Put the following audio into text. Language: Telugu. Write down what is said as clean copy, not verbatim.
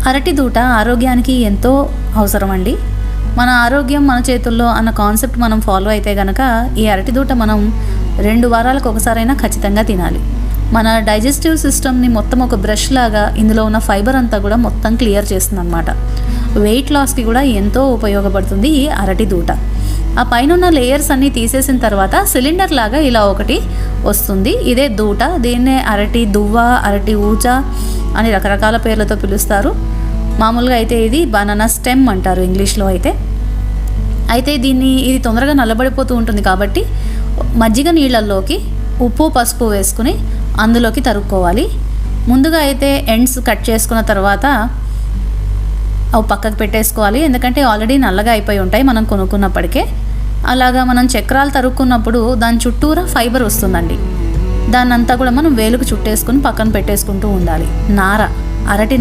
అరటి దూట ఆరోగ్యానికి ఎంతో అవసరం అండి. మన ఆరోగ్యం మన చేతుల్లో అన్న కాన్సెప్ట్ మనం ఫాలో అయితే గనక ఈ అరటి దూట మనం 2 వారాలకు ఒకసారైనా ఖచ్చితంగా తినాలి. మన డైజెస్టివ్ సిస్టమ్ని మొత్తం ఒక బ్రష్ లాగా ఇందులో ఉన్న ఫైబర్ అంతా కూడా మొత్తం క్లియర్ చేస్తుంది అనమాట. వెయిట్ లాస్కి కూడా ఎంతో ఉపయోగపడుతుంది ఈ అరటి దూట. ఆ పైన ఉన్న లేయర్స్ అన్నీ తీసేసిన తర్వాత సిలిండర్ లాగా ఇలా ఒకటి వస్తుంది. ఇదే దూట. దీన్నే అరటి దువ్వ, అరటి ఊచ అని రకరకాల పేర్లతో పిలుస్తారు. మామూలుగా అయితే ఇది బనానా స్టెమ్ అంటారు ఇంగ్లీష్లో అయితే ఇది తొందరగా నల్లబడిపోతూ ఉంటుంది కాబట్టి మజ్జిగ నీళ్ళల్లోకి ఉప్పు పసుపు వేసుకుని అందులోకి తరుక్కోవాలి. ముందుగా అయితే ఎండ్స్ కట్ చేసుకున్న తర్వాత అవి పక్కకు పెట్టేసుకోవాలి. ఎందుకంటే ఆల్రెడీ నల్లగా అయిపోయి ఉంటాయి మనం కొనుక్కున్నప్పటికే. అలాగా మనం చక్రాలు తరుక్కున్నప్పుడు దాని చుట్టూరా ఫైబర్ వస్తుందండి. దాన్నంతా కూడా మనం వేలుకు చుట్టేసుకుని పక్కన పెట్టేసుకుంటూ ఉండాలి. అరటి